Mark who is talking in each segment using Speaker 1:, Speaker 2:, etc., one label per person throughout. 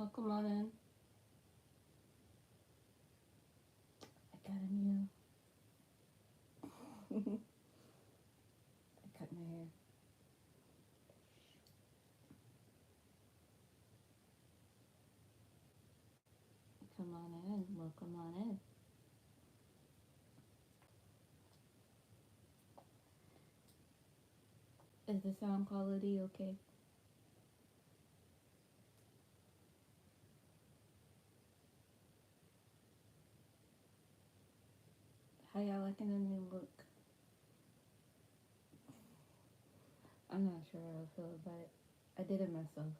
Speaker 1: Welcome on in. I got a new. I cut my hair. Come on in. Welcome on in. Is the sound quality okay? How y'all liking the new look? I'm not sure how I feel about it. I did it myself.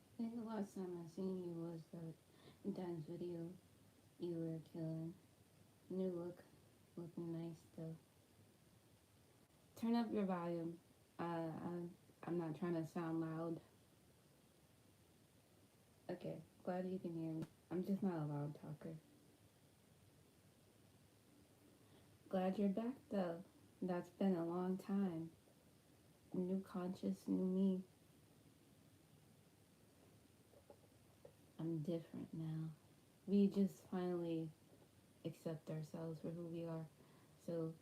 Speaker 1: I think the last time I seen you was the dance video. You were killing. New look. Looking nice still. Turn up your volume. I'm not trying to sound loud. Okay, glad you can hear me. I'm just not a loud talker. Glad you're back though. That's been a long time. New conscious, new me. I'm different now. We just finally accept ourselves for who we are. So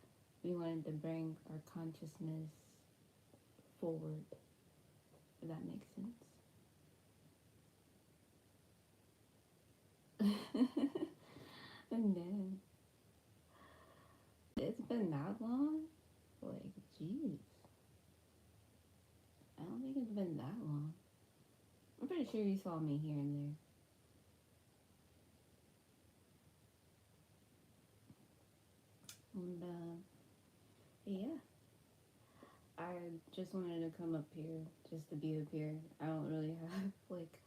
Speaker 1: we wanted to bring our consciousness forward, if that makes sense. And then it's been that long? Like, jeez. I don't think it's been that long. I'm pretty sure you saw me here and there. And yeah, I just wanted to come up here just to be up here. I don't really have like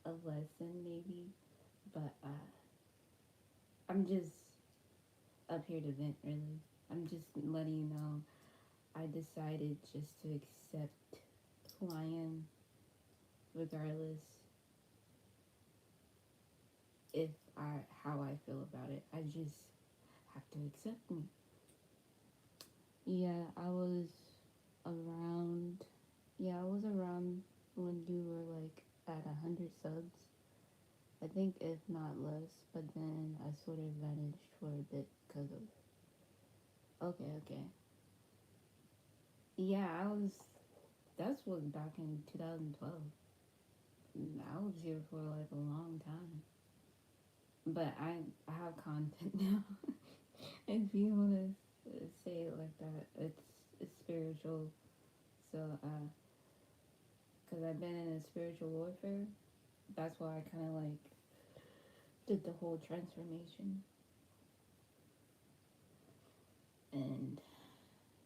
Speaker 1: a lesson maybe, but I'm just up here to vent really. I'm just letting you know I decided just to accept who I am regardless if I how I feel about it. I just have to accept me. Yeah, around I was around when you were like at 100 subs. I think if not less, but then I sort of vanished for a bit because of okay. Yeah, that's was back in 2012. I was here for like a long time. But I have content now. If you wanna say it like that, it's spiritual. So cause I've been in a spiritual warfare. That's why I kind of like did the whole transformation. And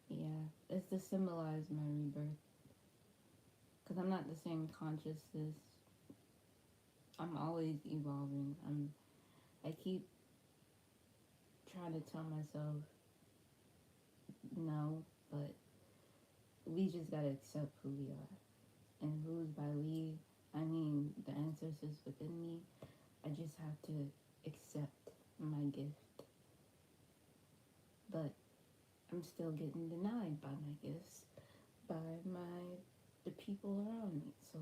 Speaker 1: yeah, it's to symbolize my rebirth. Cause I'm not the same consciousness. I'm always evolving. I keep trying to tell myself no, but we just gotta accept who we are. And who's by we, I mean the ancestors within me. I just have to accept my gift. But I'm still getting denied by my gifts, by the people around me. So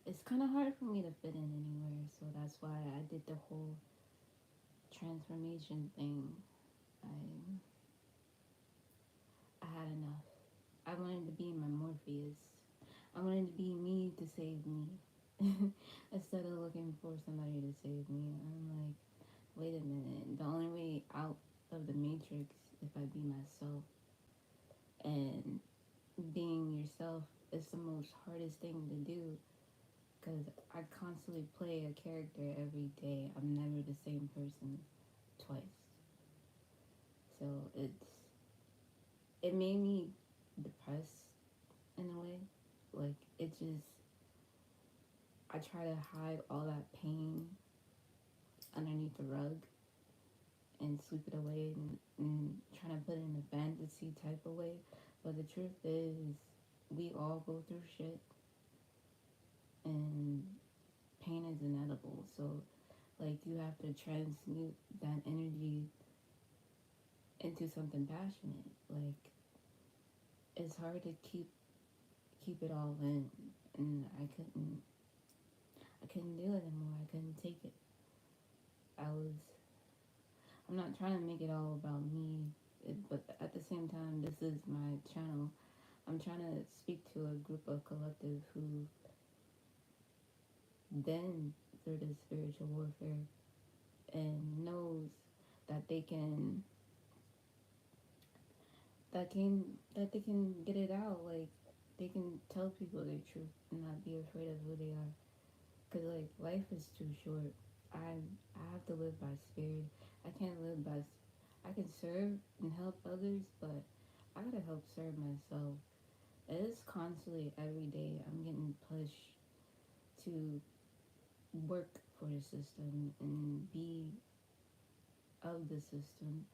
Speaker 1: it's kind of hard for me to fit in anywhere. So that's why I did the whole transformation thing. I I had enough. I wanted to be my Morpheus. I wanted to be me to save me. Instead of looking for somebody to save me. I'm like, wait a minute. The only way out of the matrix if I be myself. And being yourself is the most hardest thing to do because I constantly play a character every day. I'm never the same person twice. So it made me depressed in a way. Like it just I try to hide all that pain underneath the rug and sweep it away and trying to put it in a fantasy type of way. But the truth is we all go through shit and pain is inedible. So Like you have to transmute that energy into something passionate. Like it's hard to keep it all in, and I couldn't do it anymore. I couldn't take it. I was I'm not trying to make it all about me, but at the same time, this is my channel. I'm trying to speak to a group of collective who been through this spiritual warfare and knows that that they can get it out. Like they can tell people their truth and not be afraid of who they are. Cause like life is too short. I have to live by spirit. I can't live by. I can serve and help others, but I gotta help serve myself. It is constantly every day. I'm getting pushed to work for the system and be of the system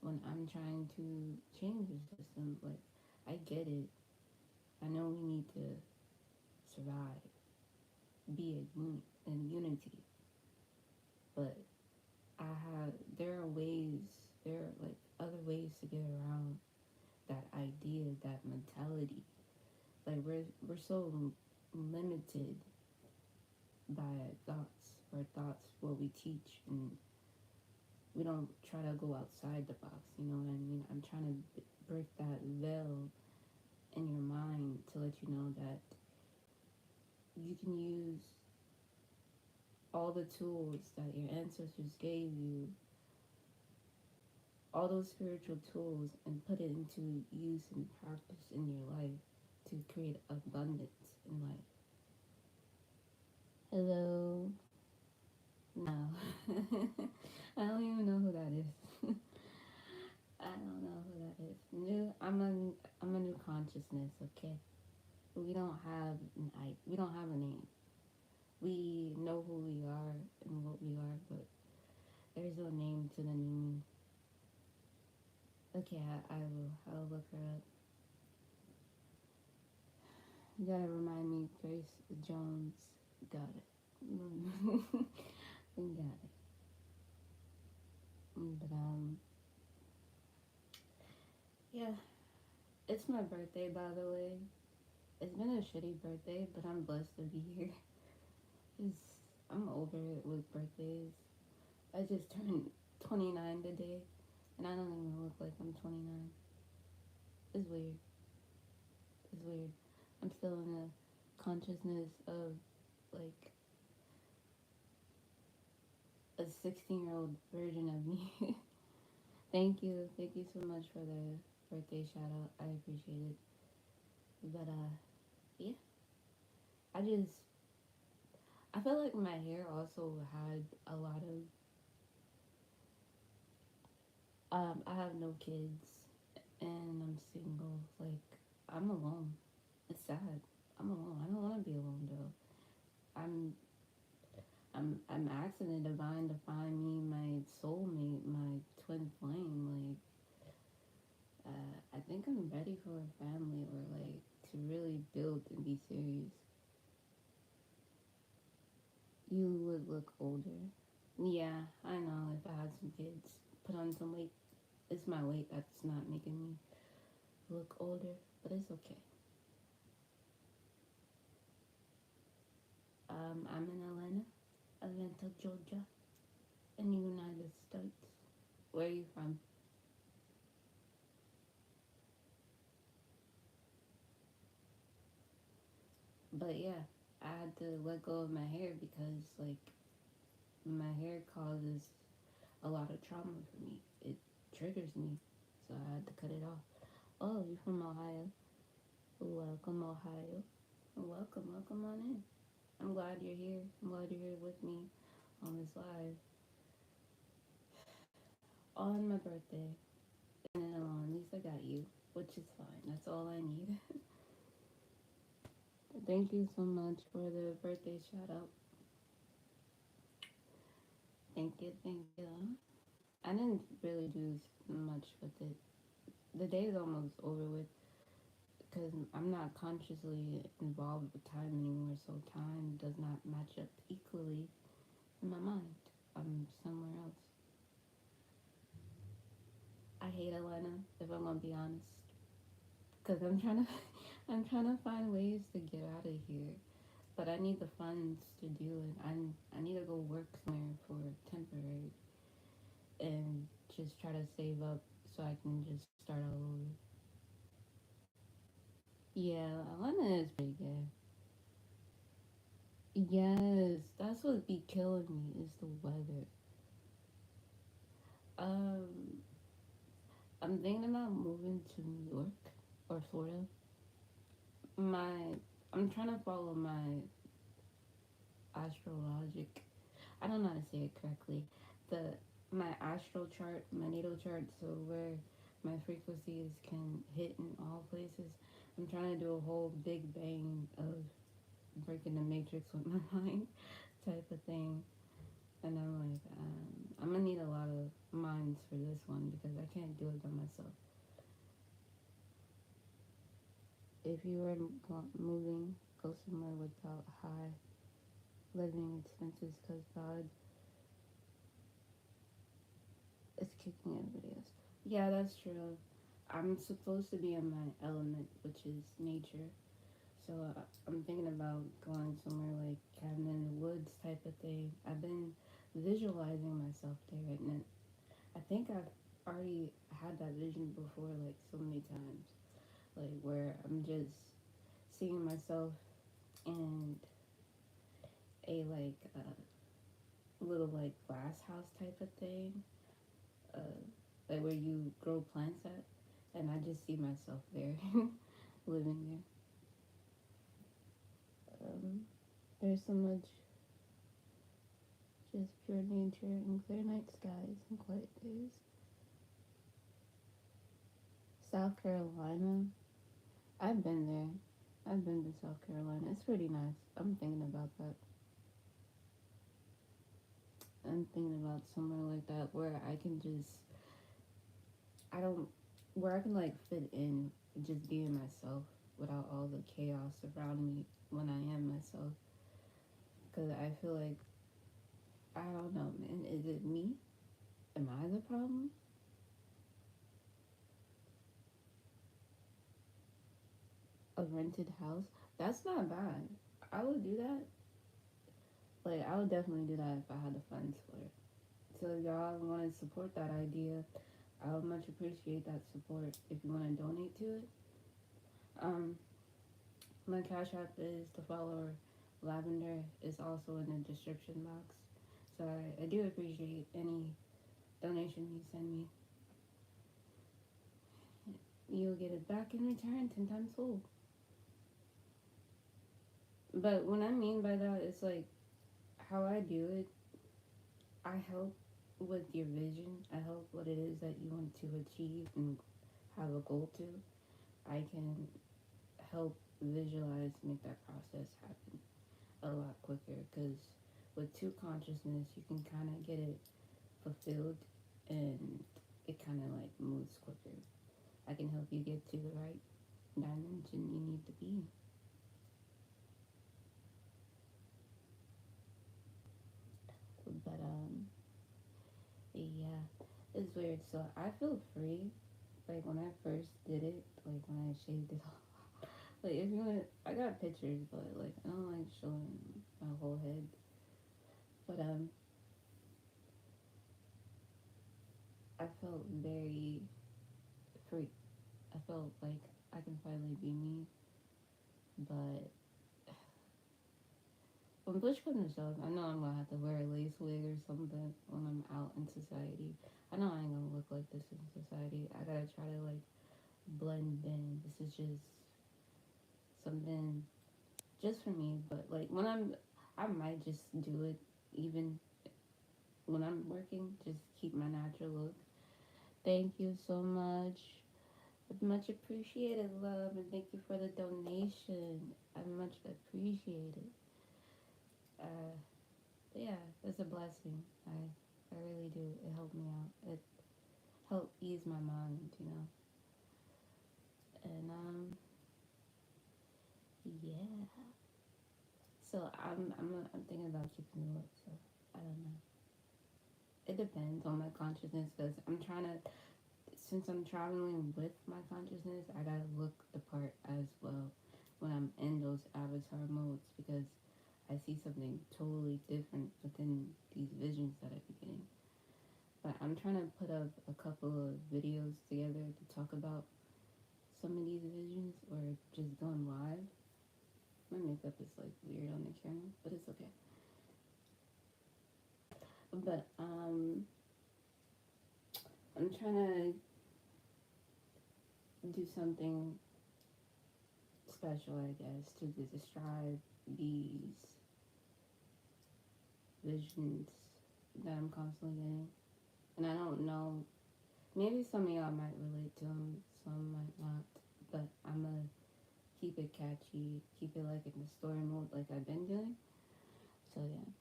Speaker 1: when I'm trying to change the system. Like I get it. I know we need to survive, be in unity, but I have there are ways there are like other ways to get around that idea, that mentality. Like we're so limited by thoughts, what we teach, and we don't try to go outside the box. You know what I mean? I'm trying to break that veil in your mind to let you know that you can use all the tools that your ancestors gave you, all those spiritual tools, and put it into use and practice in your life to create abundance in life. Hello. No. I don't even know who that is. I don't know who that is. I'm a new consciousness, okay? We don't have a name. We know who we are and what we are, but there's no name to the new me. Okay, I'll look her up. You gotta remind me, Grace Jones. Got it. We got it. But yeah, it's my birthday, by the way. It's been a shitty birthday, but I'm blessed to be here. It's, I'm over it with birthdays. I just turned 29 today, and I don't even look like I'm 29. It's weird. It's weird. I'm still in a consciousness of like a 16-year-old version of me. Thank you. Thank you so much for the birthday shout out. I appreciate it. But yeah. I just I feel like my hair also had a lot of I have no kids and I'm single. Like I'm alone. It's sad. I'm alone. I don't want to be alone though. I'm I'm asking the divine to find me my soulmate, my twin flame. Like I think I'm ready for a family or like to really build and be serious. You would look older. Yeah, I know. If I had some kids, put on some weight. It's my weight that's not making me look older, but it's okay. I'm in Atlanta, Georgia, in the United States. Where are you from? But yeah, I had to let go of my hair because like my hair causes a lot of trauma for me. It triggers me, so I had to cut it off. Oh, you from Ohio? Welcome, Ohio. Welcome on in. I'm glad you're here. I'm glad you're here with me on this live on my birthday. And then alone, at least I got you, which is fine. That's all I need. Thank you so much for the birthday shout out. Thank you. I didn't really do much with it. The day is almost over with because I'm not consciously involved with time anymore, so time does not match up equally in my mind. I'm somewhere else. I hate Atlanta, if I'm gonna be honest, because I'm trying to find ways to get out of here. But I need the funds to do it. I need to go work somewhere for temporary and just try to save up so I can just start all over. Yeah, Atlanta is pretty good. Yes, that's what be killing me is the weather. Um, I'm thinking about moving to New York or Florida. My, I'm trying to follow my astrologic. I don't know how to say it correctly. The my astral chart, my natal chart, so where my frequencies can hit in all places. I'm trying to do a whole big bang of breaking the matrix with my mind type of thing. And I'm like, I'm gonna need a lot of minds for this one because I can't do it by myself. If you were moving, go somewhere without high living expenses because God is kicking everybody else. Yeah, that's true. I'm supposed to be in my element, which is nature. So I'm thinking about going somewhere like cabin in the woods type of thing. I've been visualizing myself there, and I think I've already had that vision before, like so many times, like where I'm just seeing myself in a little like glass house type of thing, uh, like where you grow plants at, and I just see myself there, living there. There's so much just pure nature and clear night skies and quiet days. South Carolina, I've been there. I've been to South Carolina. It's pretty nice. I'm thinking about that. I'm thinking about somewhere like that where I can just, I don't, where I can like fit in, just being myself without all the chaos around me when I am myself. Because I feel like, I don't know, man. Is it me? Am I the problem? A rented house? That's not bad. I would do that. Like, I would definitely do that if I had the funds for it. So if y'all want to support that idea, I would much appreciate that support. If you want to donate to it, um, my cash app is the follower lavender is also in the description box. So I do appreciate any donation you send me. You'll get it back in return 10 times full. But what I mean by that is like how I do it. I help with your vision. I help what it is that you want to achieve and have a goal to. I can help visualize, make that process happen a lot quicker because with two consciousness, you can kind of get it fulfilled and it kind of like moves quicker. I can help you get to the right dimension you need to be. But yeah, it's weird. So I feel free. Like when I first did it, like when I shaved it off. Like if you want, I got pictures, but like I don't like showing my whole head. But I felt very free. I felt like I can finally be me. But when push comes to shove, I know I'm gonna have to wear a lace wig or something when I'm out in society. I know I ain't gonna look like this in society. I gotta try to like blend in. This is just something just for me. But like when I might just do it even when I'm working. Just keep my natural look. Thank you so much. Much appreciated, love, and thank you for the donation. I much appreciate it. Uh, yeah, it's a blessing. I really do. It helped me out. It helped ease my mind, you know. And yeah. So I'm thinking about keeping it up. So I don't know. it depends on my consciousness because I'm trying to, since I'm traveling with my consciousness, I gotta look the part as well when I'm in those avatar modes because I see something totally different within these visions that I be getting. But I'm trying to put up a couple of videos together to talk about some of these visions or just going live. My makeup is like weird on the camera, but it's okay. But I'm trying to do something special, I guess, to describe these visions that I'm constantly getting. And I don't know, maybe some of y'all might relate to them, some might not. But I'm gonna keep it catchy, keep it like in the story mode, like I've been doing. So yeah.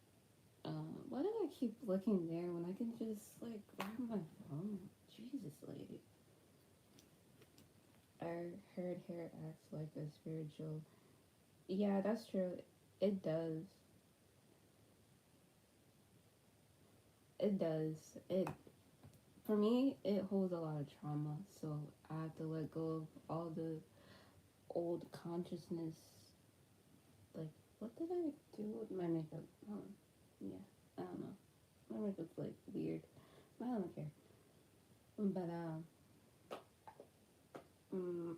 Speaker 1: Why do I keep looking there when I can just like grab my phone? Jesus, lady. I heard hair acts like a spiritual. Yeah, that's true. It does. It does. It for me. It holds a lot of trauma, so I have to let go of all the old consciousness. Like, what did I do with my makeup? Oh, yeah, I don't know. My makeup's like weird. I don't care. But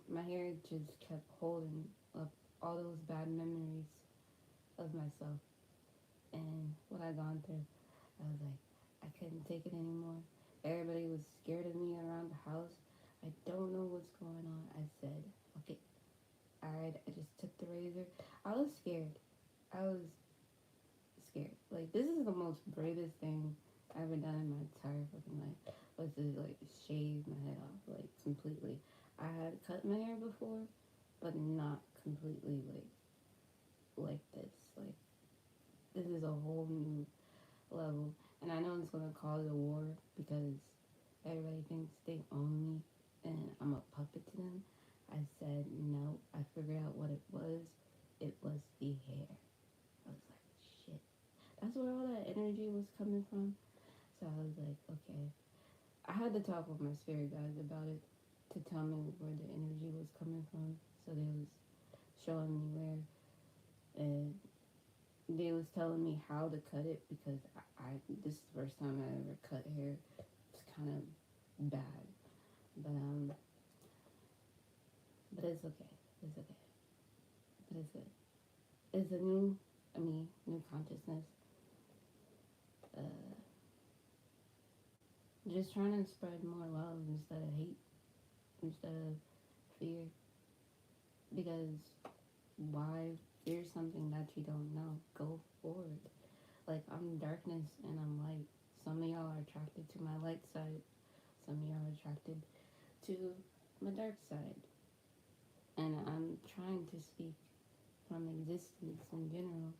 Speaker 1: my hair just kept holding up all those bad memories of myself and what I gone through. I was like, I couldn't take it anymore. Everybody was scared of me around the house. I don't know what's going on. I said, fuck it. Alright, I just took the razor. I was scared. I was scared. Like, this is the most bravest thing I've ever done in my entire fucking life. Was to, like, shave my head off, like, completely. I had cut my hair before, but not completely, like this. Like, this is a whole new level. And I know it's gonna cause a war because everybody thinks they own me and I'm a puppet to them. I said no. I figured out what it was. It was the hair. I was like, shit. That's where all that energy was coming from. So I was like, okay. I had to talk with my spirit guides about it to tell me where the energy was coming from. So they was showing me where, and they was telling me how to cut it because I this is the first time I ever cut hair. It's kind of bad, but it's okay. It's okay. But it's good. It's a new, new consciousness. Uh, just trying to spread more love instead of hate, instead of fear. Because why fear something that you don't know? Go forward. Like, I'm darkness and I'm light. Some of y'all are attracted to my light side. Some of y'all are attracted to my dark side. And I'm trying to speak from existence in general.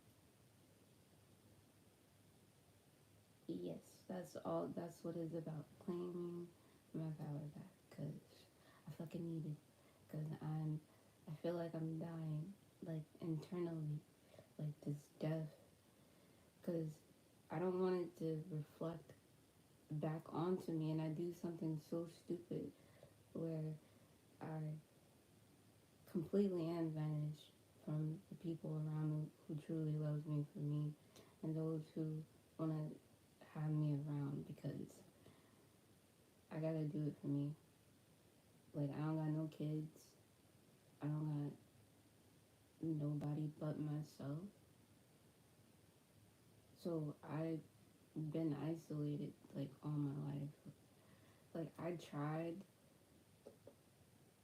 Speaker 1: Yes, that's all. That's what it's about. Claiming my power back. Because I fucking need it. Because I feel like I'm dying. Like, internally. Like, this death. Because I don't want it to reflect back onto me and I do something so stupid where I completely am vanished from the people around me who truly loves me for me and those who want to have me around because I gotta do it for me. Like, I don't got no kids. I don't got nobody but myself. So I've been isolated like all my life. Like, I tried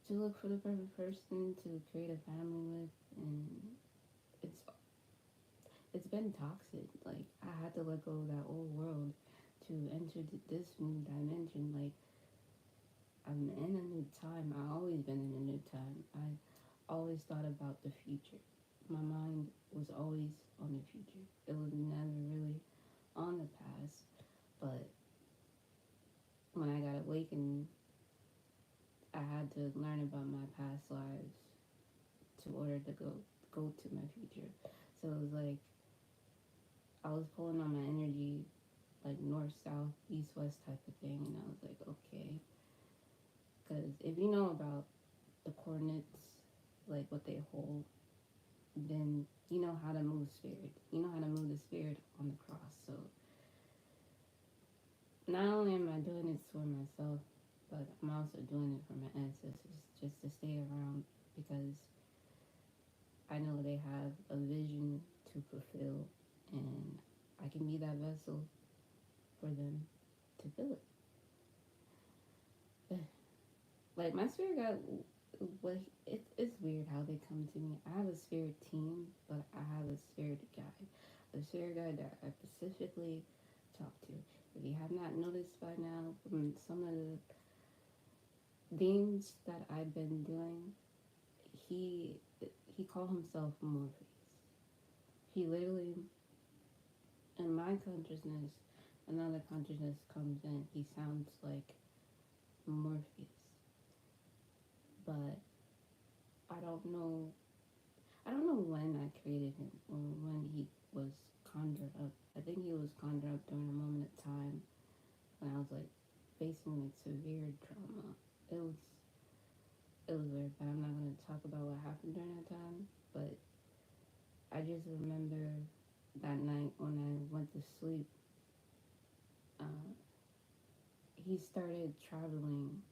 Speaker 1: to look for the perfect person to create a family with, and it's it's been toxic. Like, I had to let go of that old world to enter this new dimension. Like, I'm in a new time. I always been in a new time. I always thought about the future. My mind was always on the future. It was never really on the past. But when I got awakened, I had to learn about my past lives to order to go to my future. So it was like I was pulling on my energy like north, south, east, west type of thing. And I was like, okay. Because if you know about the coordinates, like what they hold, then you know how to move spirit. You know how to move the spirit on the cross. So not only am I doing it for myself, but I'm also doing it for my ancestors just to stay around because I know they have a vision to fulfill and I can be that vessel for them to fill it. Like my spirit guide, what it's weird how they come to me. I have a spirit team, but I have a spirit guide that I specifically talk to. If you have not noticed by now, from some of the themes that I've been doing, he he called himself Morpheus. He literally, in my consciousness, another consciousness comes in. He sounds like Morpheus, but I don't know I don't know when I created him or when he was conjured up. I think he was conjured up during a moment of time when I was like facing like severe trauma. It was it was weird, but I'm not gonna talk about what happened during that time. But I just remember that night when I went to sleep, uh, he started traveling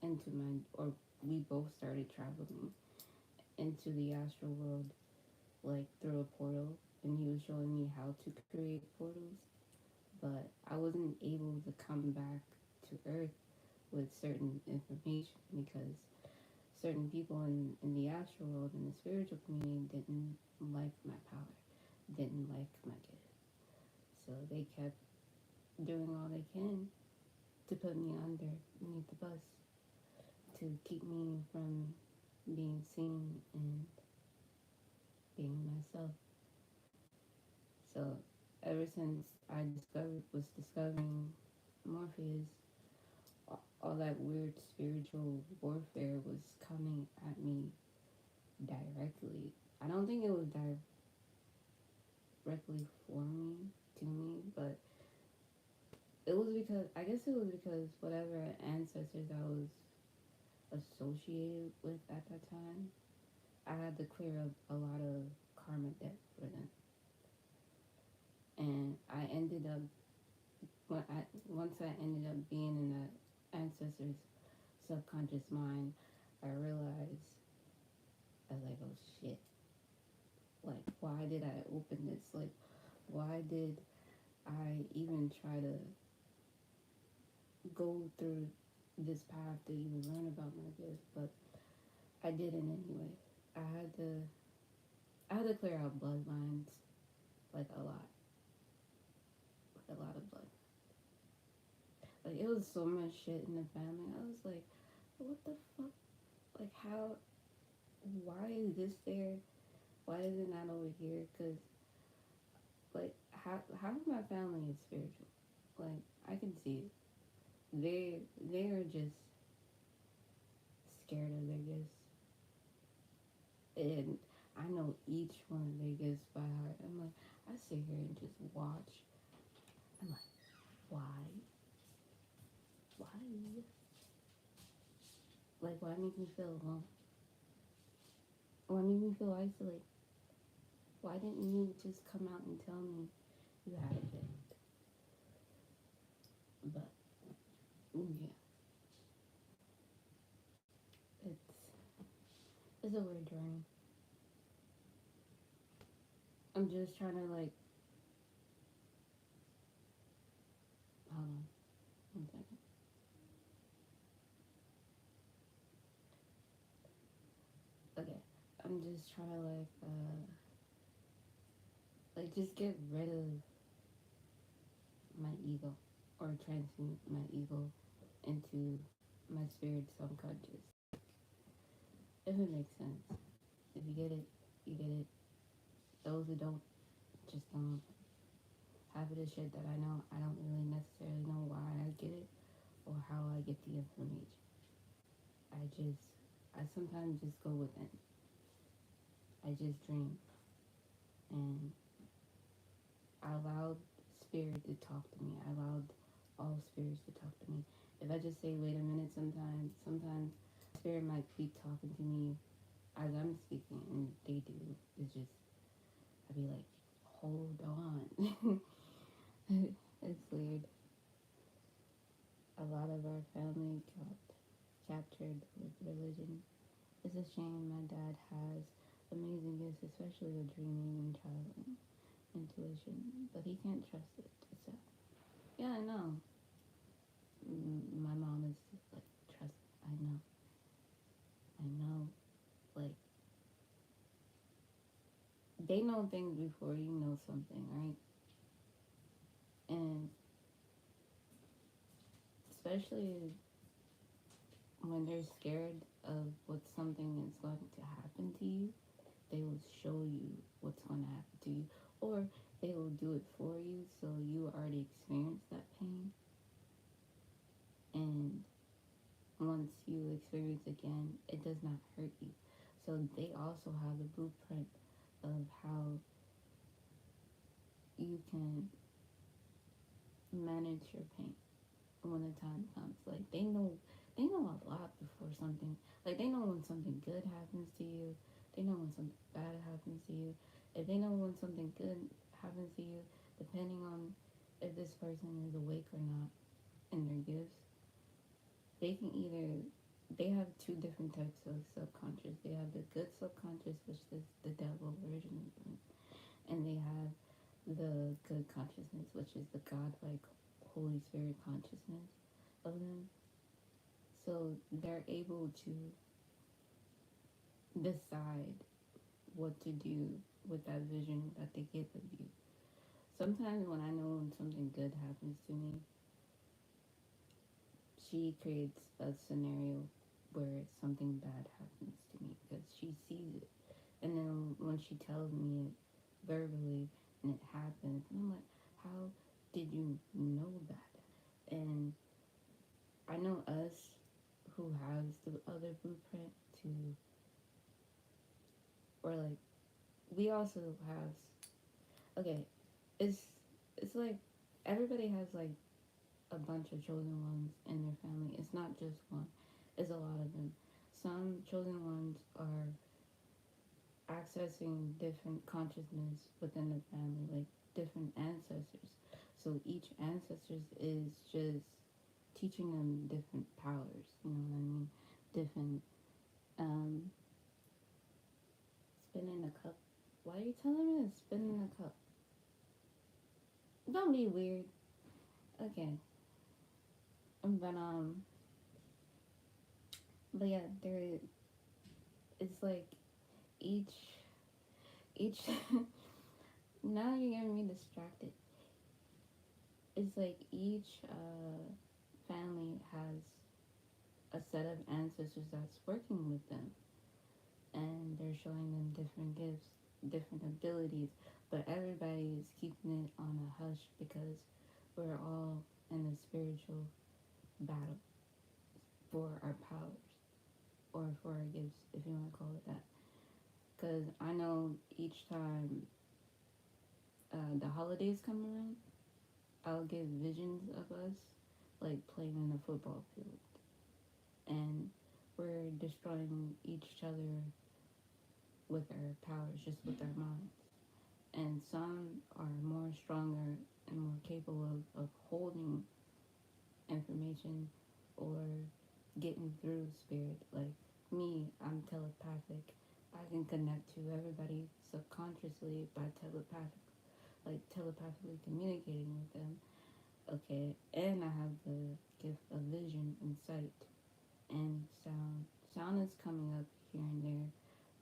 Speaker 1: into my, or we both started traveling into the astral world like through a portal, and he was showing me how to create portals, but I wasn't able to come back to Earth with certain information because certain people in the astral world in the spiritual community didn't like my power, didn't like my gift. So they kept doing all they can to put me underneath the bus to keep me from being seen and being myself. So ever since I was discovering Morpheus, all that weird spiritual warfare was coming at me directly. I don't think it was directly for me, to me, but it was because, I guess it was because whatever ancestors I was associated with at that time, I had to clear up a lot of karma debt for them. And I ended up, once I ended up being in the ancestors' subconscious mind, I realized, I was like, oh shit. Like, why did I open this? Like, why did I even try to go through this path to even learn about my gifts? But I didn't anyway. I had to, I had to clear out bloodlines, like a lot of blood. Like, it was so much shit in the family. I was like, what the fuck? Like, how? Why is this there? Why is it not over here? Cause like half of my family is spiritual. Like I can see it. They are just scared of their gifts, and I know each one of their gifts by heart. I'm like, I sit here and just watch. I'm like, why? Why? Like, why make me feel alone? Why make me feel isolated? Why didn't you just come out and tell me you had a gift? But yeah, it's it's a weird journey. I'm just trying to like, hold on, 1 second. Okay, I'm just trying to like just get rid of my ego or transmute my ego into my spirit subconscious. If it makes sense. If you get it, you get it. Those who don't, just don't. Half of the shit that I know, I don't really necessarily know why I get it or how I get the information. I just, I sometimes just go within. I just dream and I allow spirit to talk to me. I allowed all spirits to talk to me. If I just say, wait a minute, sometimes spirit might be talking to me as I'm speaking, and they do. It's just, I'd be like, hold on. It's weird. A lot of our family got captured with religion. It's a shame. My dad has amazing gifts, especially with dreaming and traveling, intuition, but he can't trust it. So, yeah, I know. My mom is like, trust. I know. Like, they know things before you know something, right? And especially when they're scared of what something is going to happen to you, they will show you what's going to happen to you, or they will do it for you so you already experienced that pain. And once you experience again, it does not hurt you. So they also have the blueprint of how you can manage your pain when the time comes. Like they know a lot before something. Like they know when something good happens to you. They know when something bad happens to you. If they know when something good happens to you, depending on if this person is awake or not in their gifts, they can either they have two different types of subconscious. They have the good subconscious, which is the devil version of them, and they have the good consciousness, which is the God-like Holy Spirit consciousness of them. So they're able to decide what to do with that vision that they get of you. Sometimes when I know when something good happens to me, she creates a scenario where something bad happens to me because she sees it. And then when she tells me it verbally and it happens, and I'm like, how did you know that? And I know us who has the other blueprint to, or like, we also have, okay, it's, it's like, everybody has like a bunch of chosen ones in their family. It's not just one, it's a lot of them. Some chosen ones are accessing different consciousness within the family, like different ancestors. So each ancestor is just teaching them different powers, you know what I mean? Different, um, spinning a cup. Why are you telling me to spin in a cup? Don't be weird. Okay. But, but yeah, there, it's like each, each, now you're getting me distracted. It's like each, family has a set of ancestors that's working with them, and they're showing them different gifts, different abilities, but everybody is keeping it on a hush because we're all in a spiritual battle for our powers or for our gifts, if you want to call it that. Because I know each time the holidays come around, I'll get visions of us like playing in a football field, and we're destroying each other with our powers, just with our minds. And some are more stronger and more capable of holding information or getting through spirit. Like me, I'm telepathic. I can connect to everybody subconsciously by telepathically communicating with them. Okay, and I have the gift of vision and sight and sound. Sound is coming up here and there,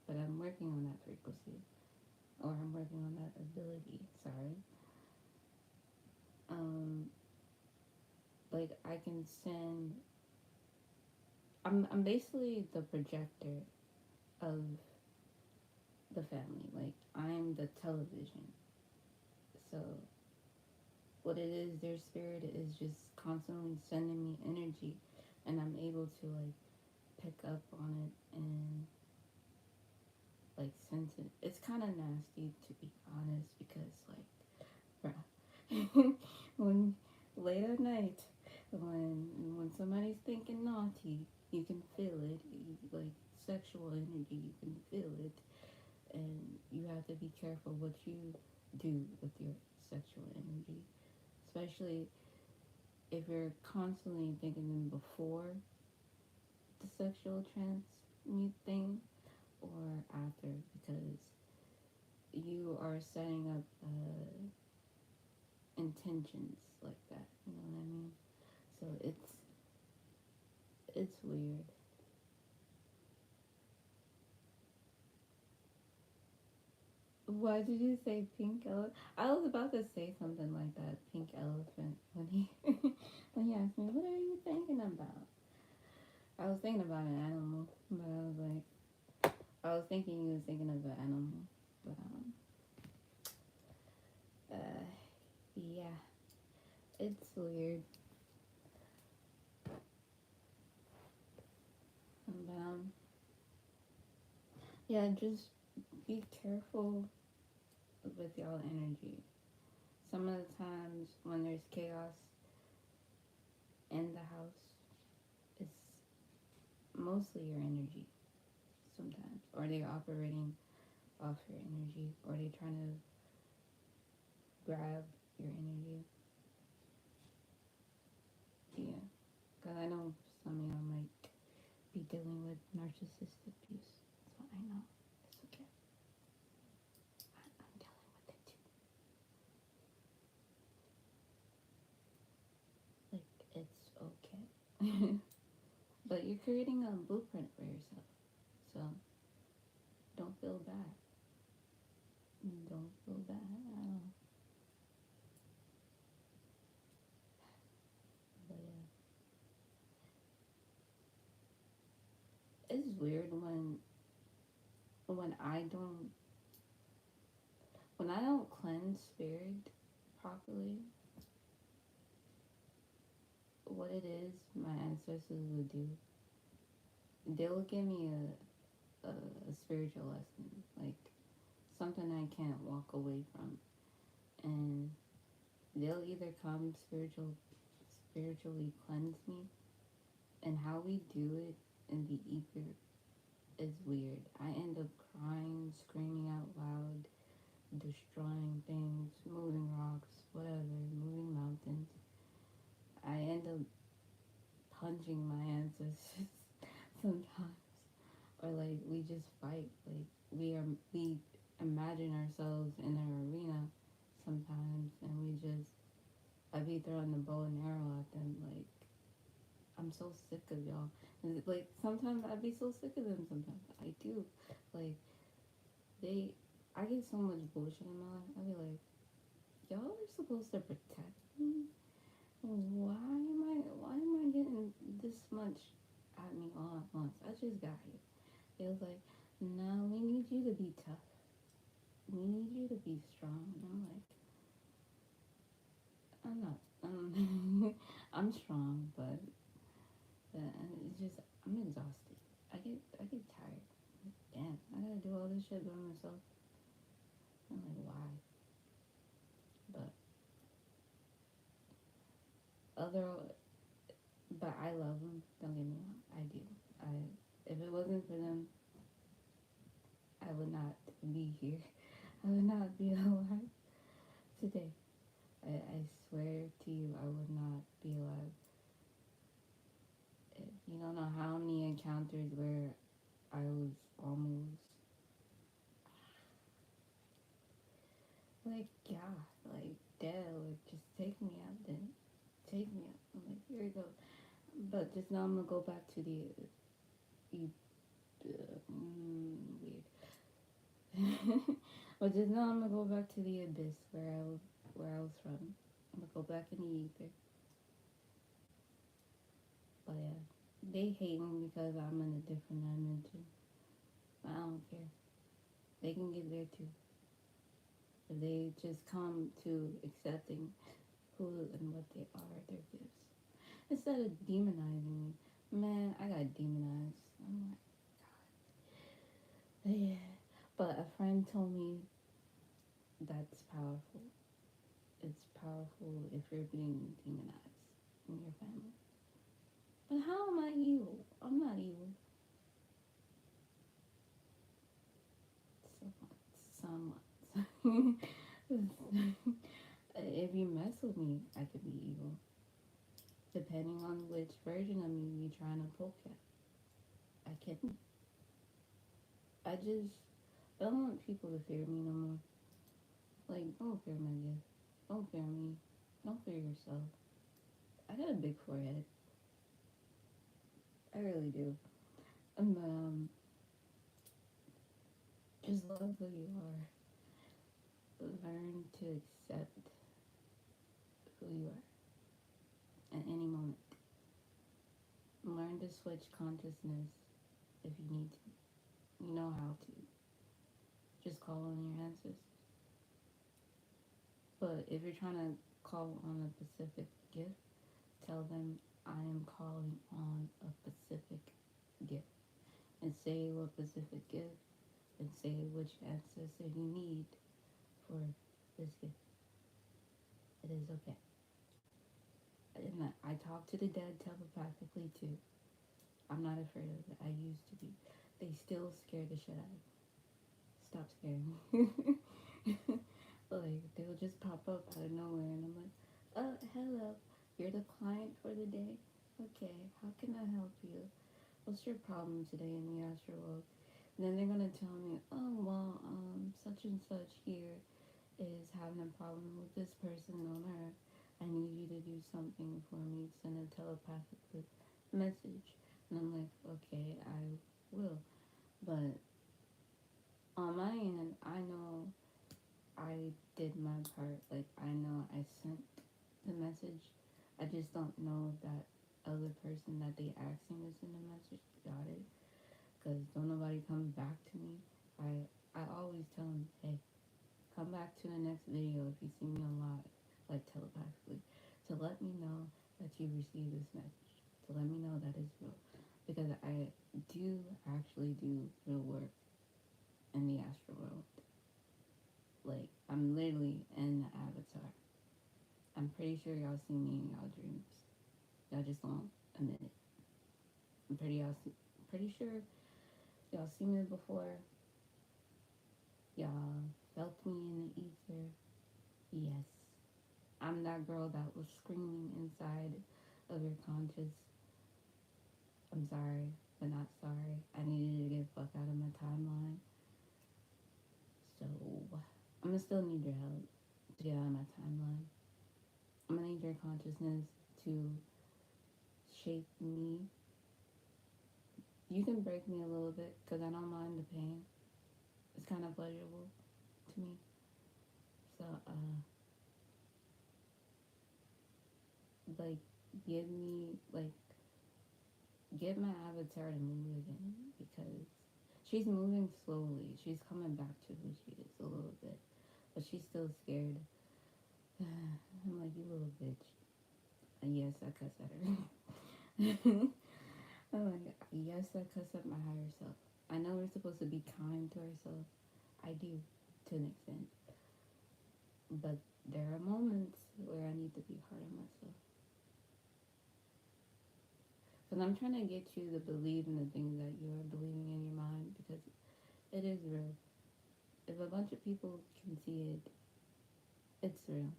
Speaker 1: but I'm working on that frequency, or I'm working on that ability. Sorry. Um, like I can send. I'm basically the projector of the family. Like I'm the television. So what it is, their spirit is just constantly sending me energy, and I'm able to like pick up on it and like sense it. It's kind of nasty to be honest because like, bruh. when late at night, when somebody's thinking naughty, you can feel it. Like sexual energy, you can feel it, and you have to be careful what you do with your sexual energy, especially if you're constantly thinking them before the sexual transmute thing or after, because you are setting up intentions like that. You know what I mean? So it's weird. Why did you say pink elephant? I was about to say something like that, pink elephant, when he when he asked me, "What are you thinking about?" I was thinking about an animal, but I was like, I was thinking you was thinking of an animal, but uh, yeah, it's weird. But yeah, just be careful with y'all energy. Some of the times when there's chaos in the house, it's mostly your energy. Sometimes, or they're operating off your energy, or they're trying to grab your energy. Yeah, because I know some of y'all might be dealing with narcissistic abuse. So I know it's okay. I'm dealing with it too. Like it's okay. But you're creating a blueprint for yourself, so don't feel bad. Don't feel bad at all. But yeah, it's weird when I don't when I don't cleanse spirit properly. What it is, my ancestors would do, they will give me a spiritual lesson, like something I can't walk away from, and they'll either come spiritually cleanse me, and how we do it in the ether is weird. I end up crying, screaming out loud, destroying things, moving rocks, whatever, moving mountains. I end up punching my ancestors sometimes, or like we just fight. Like we imagine ourselves in an arena sometimes, and we just I be throwing the bow and arrow at them. Like I'm so sick of y'all. And like sometimes I be so sick of them. Sometimes I do. Like they, I get so much bullshit in my life. I be like, y'all are supposed to protect me. Why am I getting this much at me all at once? I just got here. It was like, no, we need you to be tough. We need you to be strong. And I'm like, I'm not. I'm strong, but it's just I'm exhausted. I get tired. Damn, I gotta do all this shit by myself. I'm like, why? But other, but I love them. Don't get me wrong, I do. I if it wasn't for them, I would not be here. I would not be alive today. I swear to you, I would not be alive. You don't know how many encounters where I was almost like, yeah, like dead. Like, just take me out, then take me out. I'm like, here we go. But just now, I'm gonna go back to the weird. But just now, I'm gonna go back to the abyss where I was from. I'm gonna go back in the ether. But yeah, they hate me because I'm in a different dimension. I don't care. They can get there too. If they just come to accepting who and what they are, their gifts. Instead of demonizing me. Man, I got demonized. I'm like, yeah. But a friend told me that's powerful. It's powerful if you're being demonized in your family. But how am I evil? I'm not evil. Somewhat. If you mess with me, I could be evil. Depending on which version of me you're trying to poke at. I can. I just don't want people to fear me no more. Like, don't fear my gift. Don't fear me. Don't fear yourself. I got a big forehead. I really do. Just love who you are. Learn to accept who you are at any moment. Learn to switch consciousness if you need to. You know how to. Just call on your ancestors. But if you're trying to call on a specific gift, tell them I am calling on a specific gift. And say what specific gift and say which ancestor you need for this gift. It is okay. And I talk to the dead telepathically too. I'm not afraid of it. I used to be. They still scare the shit out of me. Stop scaring me. Like, they'll just pop up out of nowhere and I'm like, hello. You're the client for the day? Okay, how can I help you? What's your problem today in the astral world? And then they're gonna tell me, oh well, such and such here is having a problem with this person on earth. I need you to do something for me, send a telepathic message. And I'm like, okay, I will. But on my end, I know I did my part. Like, I know I sent the message. I just don't know if that other person that they asked me to send a message got it. Because don't nobody come back to me. I always tell them, hey, come back to the next video if you see me on live, like telepathically, to let me know that you received this message, to let me know that it's real. Because I do actually do real work in the astral world. Like, I'm literally in the avatar. I'm pretty sure y'all see me in y'all dreams. Y'all just don't admit it. I'm pretty sure y'all seen me before. Y'all felt me in the ether. Yes. I'm that girl that was screaming inside of your conscious. I'm sorry, but not sorry. I needed to get the fuck out of my timeline. So, I'm gonna still need your help to get out of my timeline. I'm gonna need your consciousness to shape me. You can break me a little bit because I don't mind the pain. It's kind of pleasurable to me. So, like, give me, like, get my avatar to move again because she's moving slowly. She's coming back to who she is a little bit, but she's still scared. I'm like, you little bitch. And yes, I cuss at her. I'm like, yes, I cuss at my higher self. I know we're supposed to be kind to ourselves. I do, to an extent. But there are moments where I need to be hard on myself. Because I'm trying to get you to believe in the things that you are believing in your mind because it is real. If a bunch of people can see it, it's real.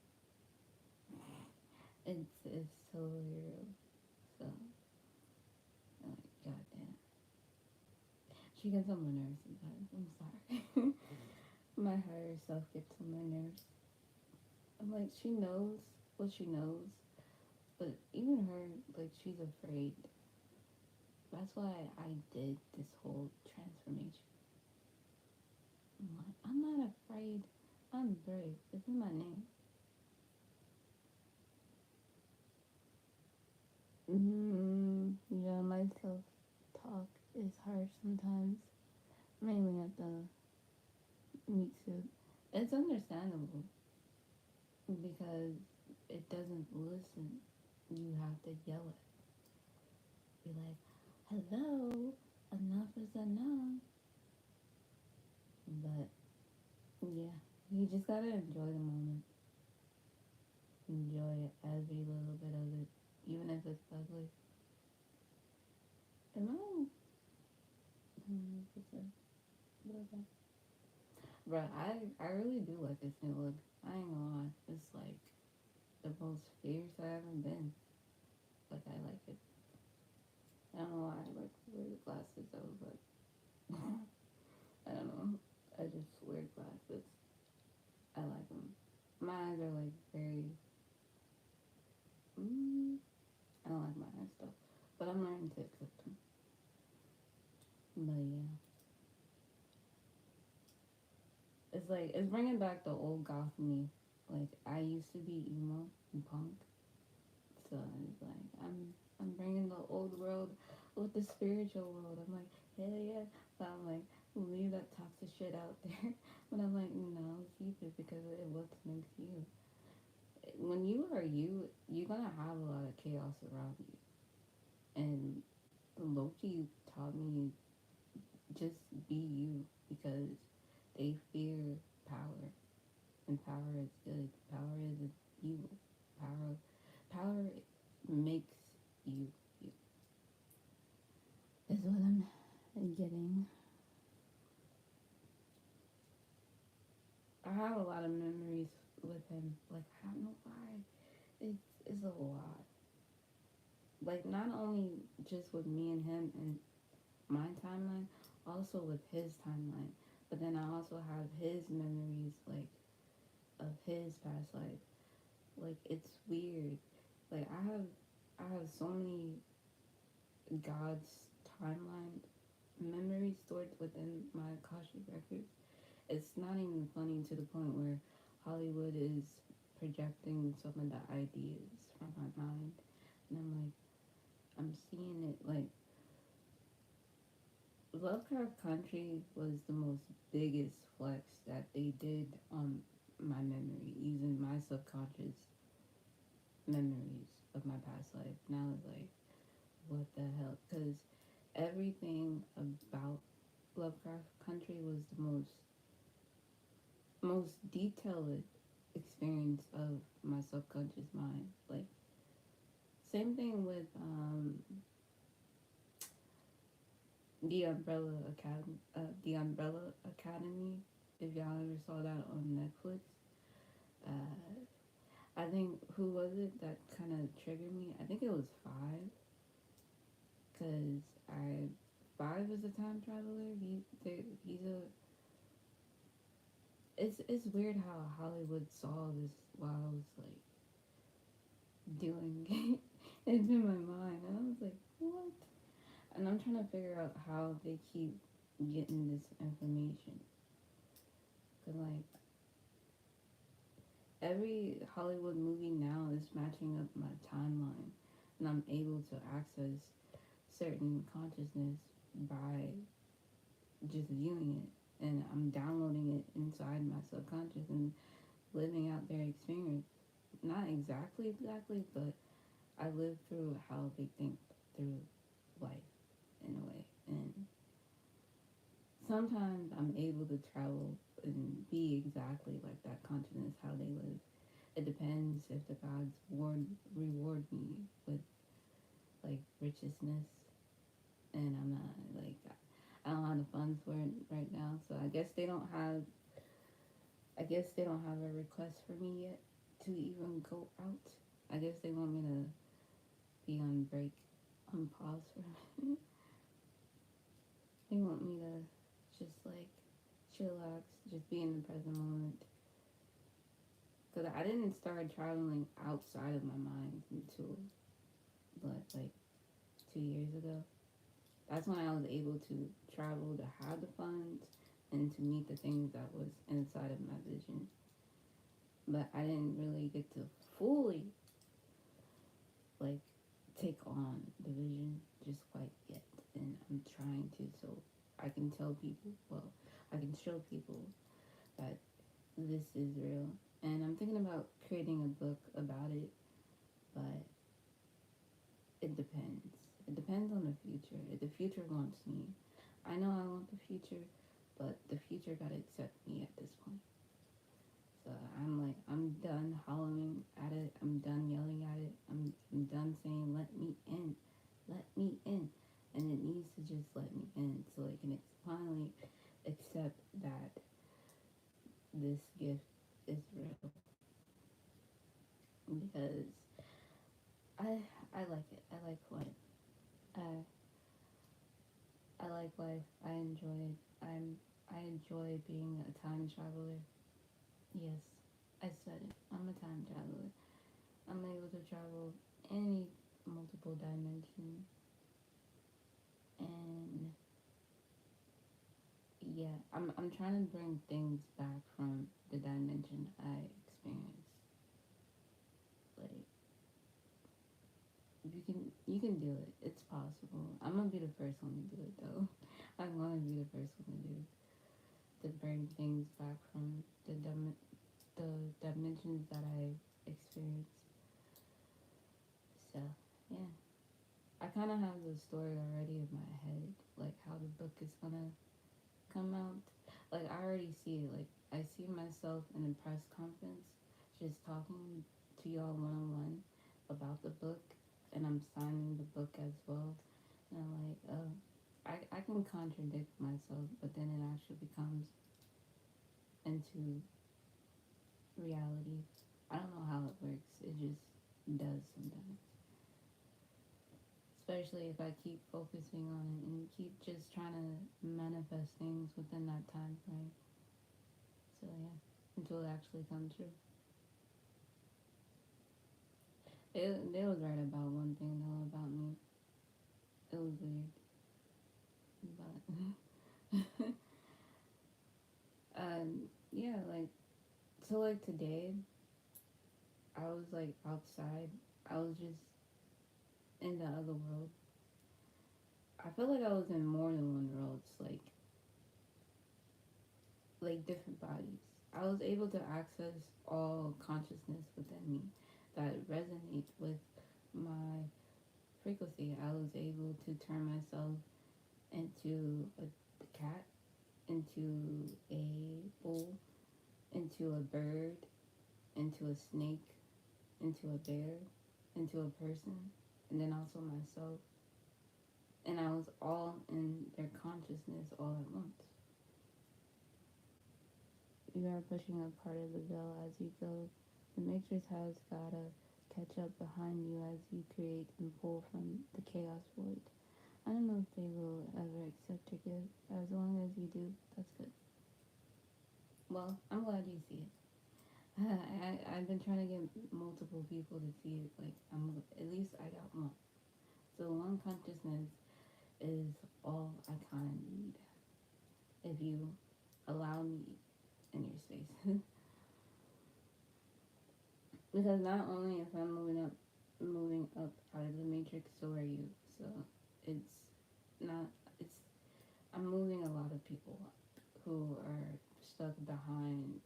Speaker 1: It's so real. So, like, goddamn. She gets on my nerves sometimes. I'm sorry. My higher self gets on my nerves. I'm like, she knows what she knows, but even her, like, she's afraid. That's why I did this whole transformation. I'm like, I'm not afraid. I'm brave. It's in my name. Yeah, my self-talk is harsh sometimes. Mainly at the meat soup. It's understandable because it doesn't listen. You have to yell it. Be like, hello, enough is enough. But yeah, you just gotta enjoy the moment. enjoy every little bit of it, even if it's ugly. Am I? What's that? What is that? Bro, I really do like this new look. I ain't gonna lie. It's like the most fierce I ever been. Like I like it. I don't know why I like to wear the glasses though, but I don't know. I just wear glasses. I like them. My eyes are like very. Mm, I don't like my eyes though, but I'm learning to accept them. But yeah, it's like it's bringing back the old goth me. Like I used to be emo and punk, so it's like I'm bringing the old world with the spiritual world. I'm like hell yeah, but I'm like leave that toxic shit out there. But I'm like no, keep it because it what makes you. When you are you, you're gonna have a lot of chaos around you. And Loki taught me just be you because they fear power, and power is good. Power isn't evil. Power, power makes you you. Is what I'm getting. I have a lot of memories with him. Like I don't know why. It's a lot. Like not only just with me and him and my timeline, also with his timeline. But then I also have his memories, like of his past life. Like it's weird. Like I have so many God's timeline memories stored within my Akashic records. It's not even funny to the point where Hollywood is projecting some of the ideas from my mind, and I'm seeing it like Lovecraft Country was the most biggest flex that they did on my memory using my subconscious memories of my past life. Now it's like, what the hell? Because everything about Lovecraft Country was the most detailed experience of my subconscious mind. Like same thing with the Umbrella Academy. If y'all ever saw that on Netflix, uh, I think who was it that kind of triggered me? I think it was Five, cause I Five is a time traveler. He's a. It's weird how Hollywood saw this while I was like doing it in my mind, and I was like, what? And I'm trying to figure out how they keep getting this information, cause like every Hollywood movie now is matching up my timeline, and I'm able to access certain consciousness by just viewing it, and I'm downloading it inside my subconscious and living out their experience. Not exactly, but I live through how they think through life in a way, and sometimes I'm able to travel and be exactly like that consciousness how they live. It depends if the gods reward me with like richness, and I'm not like I don't have the funds for it right now, so I guess they don't have a request for me yet to even go out. I guess they want me to be on break, on pause for a minute. They want me to just like chillax, just be in the present moment. Cause I didn't start traveling outside of my mind until like 2 years ago. That's when I was able to travel to have the funds and to meet the things that was inside of my vision. But I didn't really get to fully like take on the vision just quite yet, and I'm trying to, so I can tell people, well, I can show people that this is real. And I'm thinking about creating a book about it, but it depends. It depends on the future. If the future wants me, I know I want the future, but the future gotta accept me at this point. So I'm done hollering at it. I'm done yelling at it. I'm done saying, let me in. Let me in. And it needs to just let me in so it can finally accept that this gift is real. Because I like it. I like life. I I like life. I enjoy it. I enjoy being a time traveler. Yes, I said it. I'm a time traveler. I'm able to travel any multiple dimension, and yeah, I'm trying to bring things back from the dimension I experienced. Like you can do it. It's possible. I'm gonna be the first one to do it though. I'm gonna be the first one to bring things back from the dimensions that I experienced. So yeah, I kind of have the story already in my head, like how the book is gonna come out. Like I already see it. Like I see myself in a press conference, just talking to y'all one on one about the book, and I'm signing the book as well. And I'm like, oh, I can contradict myself, but then it actually becomes into reality. I don't know how it works. It just does sometimes. Especially if I keep focusing on it and keep just trying to manifest things within that time frame. So yeah, until it actually comes true. They was right about one thing though about me. It was weird, but yeah, like so like today I was like outside. I was just in the other world. I feel like I was in more than one worlds, like different bodies. I was able to access all consciousness within me that resonates with my frequency. I was able to turn myself into a cat, into a bull, into a bird, into a snake, into a bear, into a person, and then also myself. And I was all in their consciousness all at once. You are pushing a part of the veil as you go. The matrix has gotta catch up behind you as you create and pull from the chaos void. I don't know if they will ever accept your gift. As long as you do, that's good. Well, I'm glad you see it. I've been trying to get multiple people to see it. Like at least I got one. So one consciousness is all I kind of need. If you allow me in your space, because not only if I'm moving up out of the matrix, so are you. So it's not. It's I'm moving a lot of people who are stuck behind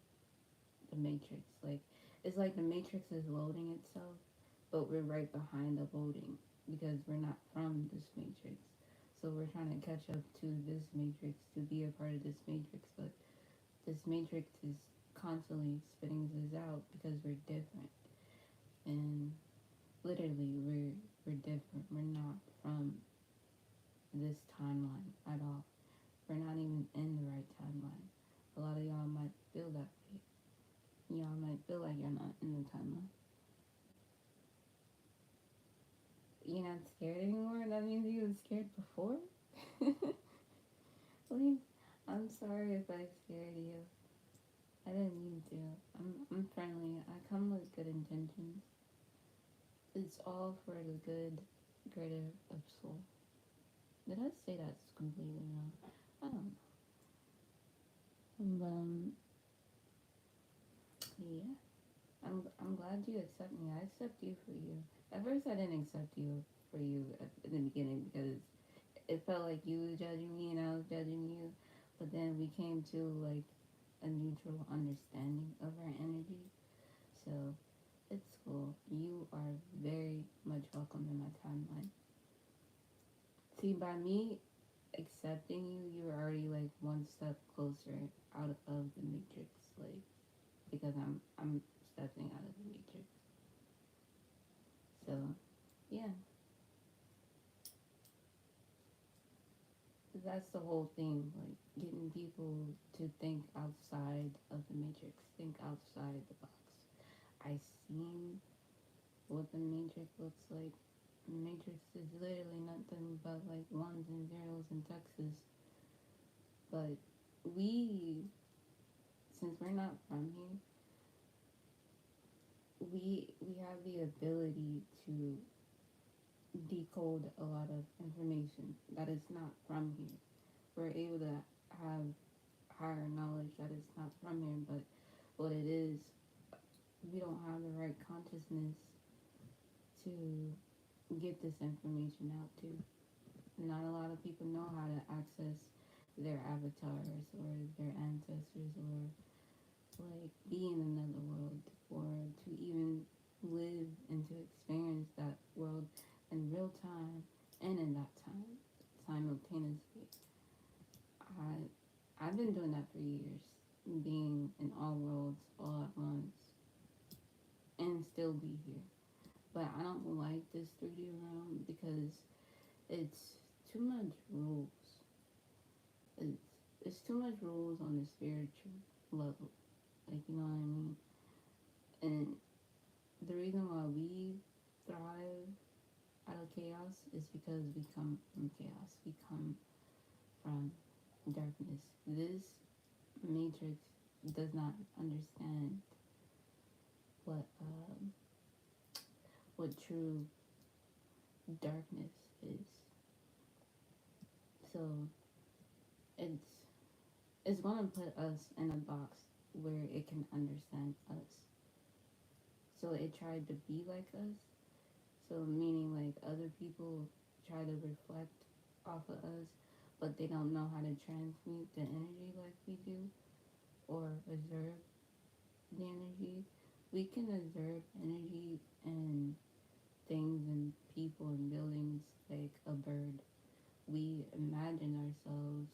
Speaker 1: the matrix. Like it's like the matrix is loading itself, but we're right behind the loading because we're not from this matrix. So we're trying to catch up to this matrix to be a part of this matrix, but this matrix is constantly spitting this out because we're different. And literally we're different. We're not from this timeline at all. We're not even in the right timeline. A lot of y'all might feel that way. Y'all might feel like you're not in the timeline. You're not scared anymore? That means you were scared before? Like, I'm sorry if I scared you. I didn't mean to. I'm friendly. I come with good intentions. It's all for the good, greater of soul. Did I say that's completely wrong? I don't know. But yeah. I'm glad you accept me. I accept you for you. At first, I didn't accept you for you in the beginning because it felt like you was judging me and I was judging you. But then we came to like a neutral understanding of our energy. So it's cool. You are very much welcome in my timeline. See, by me accepting you, you're already like one step closer out of the matrix. Like because I'm whole thing, like getting people to think outside of the matrix, think outside the box. I seen what the matrix looks like. The matrix is literally nothing but like ones and zeros in Texas. But we, since we're not from here, we have the ability to decode a lot of information that is not from here. We're able to have higher knowledge that is not from here, but what it is, we don't have the right consciousness to get this information out to. Not a lot of people know how to access their avatars or their ancestors or like be in another world or to even live and to experience that world in real time and in that time simultaneously. I've been doing that for years, being in all worlds all at once and still be here. But I don't like this 3D realm because it's too much rules. It's it's too much rules on the spiritual level. Like, you know what I mean? And the reason why we thrive out of chaos is because we come from chaos. We come from darkness. This matrix does not understand what what true darkness is. So it's it's gonna put us in a box where it can understand us. So it tried to be like us. So meaning like other people try to reflect off of us, but they don't know how to transmute the energy like we do or observe the energy. We can observe energy and things and people and buildings like a bird. We imagine ourselves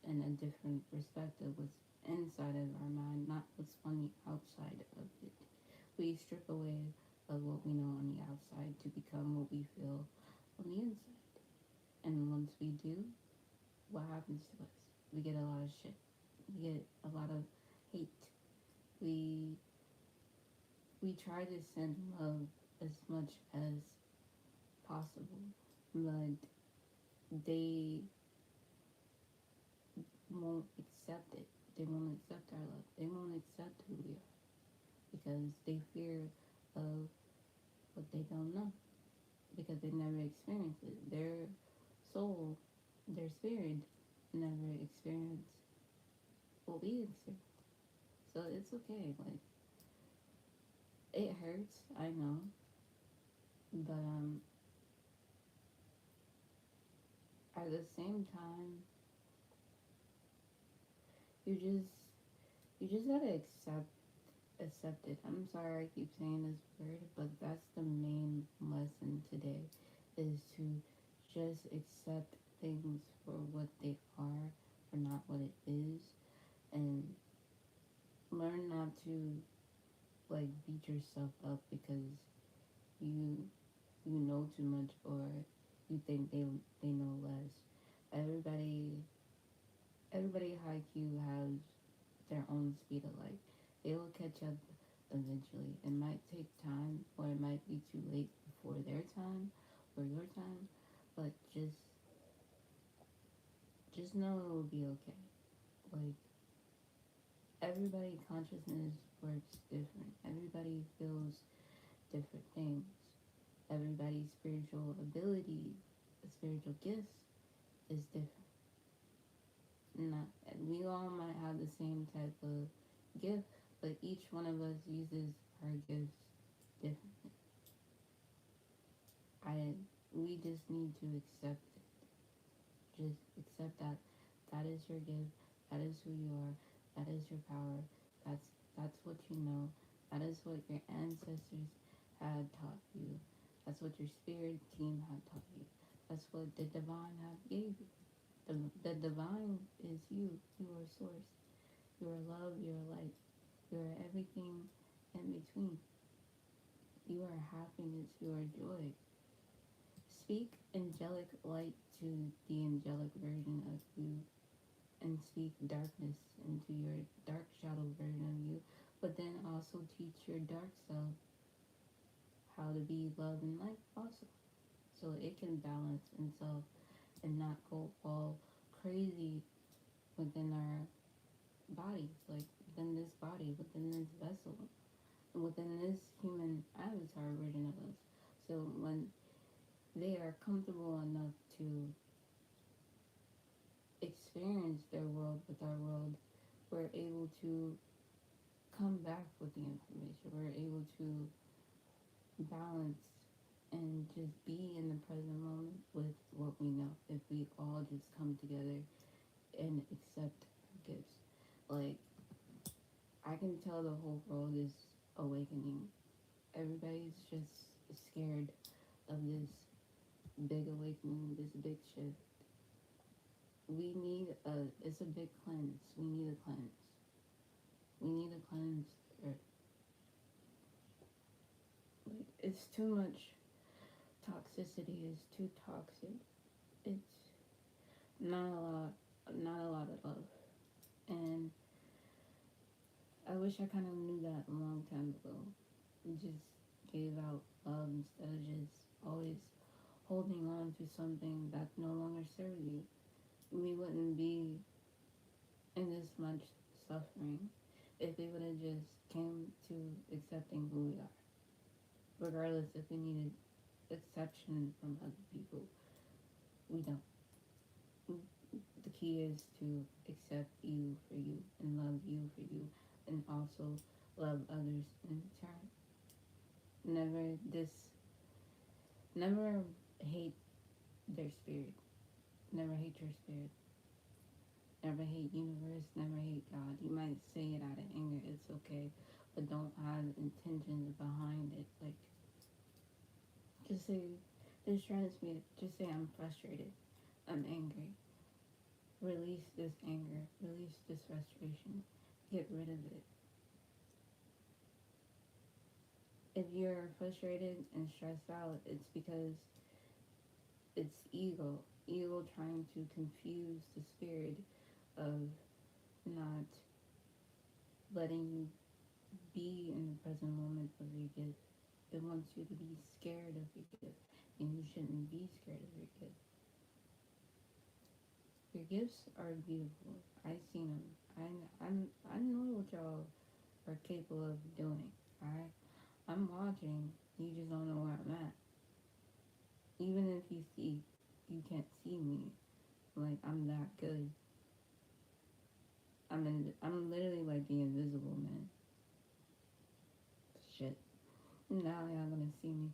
Speaker 1: in a different perspective, what's inside of our mind, not what's on the outside of it. We strip away of what we know on the outside to become what we feel on the inside. And once we do, what happens to us? We get a lot of shit. We get a lot of hate. We we try to send love as much as possible, but they won't accept it. They won't accept our love. They won't accept who we are because they fear of what they don't know because they never experienced it. Their soul, their spirit, never experienced what we experienced. So it's okay. Like it hurts, I know, but at the same time, you just you just gotta accept it. I'm sorry I keep saying this word, but that's the main lesson today is to just accept things for what they are, for not what it is, and learn not to like beat yourself up because you you know too much or you think they know less. Everybody high Q has their own speed of light. They will catch up eventually. It might take time or it might be too late before their time or your time, but just know it will be okay. Like everybody consciousness works different. Everybody feels different things. Everybody's spiritual ability, spiritual gifts is different. Not we all might have the same type of gift, but each one of us uses our gifts differently. I we just need to accept it. Just accept that that is your gift, that is who you are, that is your power, that's what you know, that is what your ancestors had taught you, that's what your spirit team had taught you, that's what the divine have gave you. The divine is you. You are source. You are love. You are light. You are everything in between. You are happiness. You are joy. speak angelic light to the angelic version of you, and speak darkness into your dark shadow version of you, but then also teach your dark self how to be love and light also. So it can balance itself and not go all crazy within our bodies, like within this body, within this vessel, within this human avatar version of us. So when they are comfortable enough to experience their world with our world, we're able to come back with the information. We're able to balance and just be in the present moment with what we know. If we all just come together and accept gifts. Like, I can tell the whole world is awakening. Everybody's just scared of this big awakening, this big shift. We need it's a big cleanse. We need a cleanse. We need a cleanse. Like, it's too much toxicity, it's too toxic. It's not a lot, not a lot of love. And I wish I kind of knew that a long time ago. And just gave out love instead of just always holding on to something that no longer serves you. We wouldn't be in this much suffering if we would have just came to accepting who we are. Regardless if we needed exception from other people, we don't. The key is to accept you for you and love you for you and also love others in turn. Never hate their spirit. Never hate your spirit. Never hate universe. Never hate God. You might say it out of anger. It's okay, but don't have intentions behind it. Like, just say, just transmute it. Just say I'm frustrated. I'm angry. Release this anger. Release this frustration. Get rid of it. If you're frustrated and stressed out, it's because it's ego. Ego trying to confuse the spirit of not letting you be in the present moment of your gift. It wants you to be scared of your gift, and you shouldn't be scared of your gift. Your gifts are beautiful. I've seen them. I know what y'all are capable of doing. I'm watching. You just don't know where I'm at. Even if you can't see me. Like, I'm that good. I'm literally like the invisible man. Shit. Now y'all gonna see me.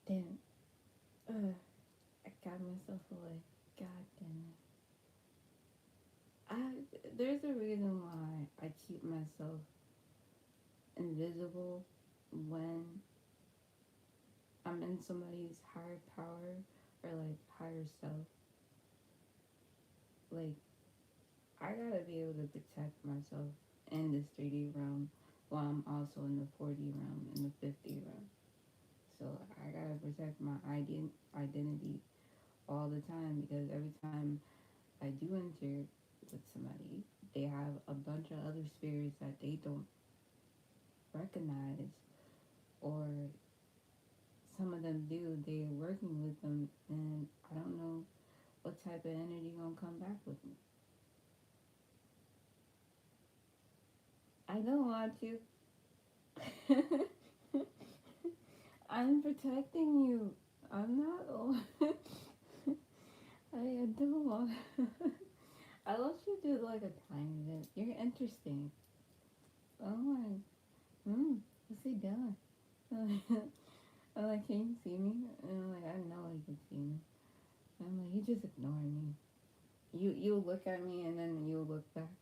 Speaker 1: Damn. I got myself away. God damn it. There's a reason why I keep myself invisible when I'm in somebody's higher power or like higher self. Like, I gotta be able to protect myself in this 3D realm while I'm also in the 4D realm and the 50 realm. So I gotta protect my identity all the time, because every time I do enter with somebody, they have a bunch of other spirits that they don't recognize, or some of them do. They're working with them, and I don't know what type of energy gonna come back with me. I don't want to. I'm protecting you. I'm not. I don't want. I want you to do like a tiny bit. You're interesting. Oh my. What's he doing? I'm like, can you see me? And I'm like, I know he can see me. I'm like, you just ignore me. You look at me and then you look back.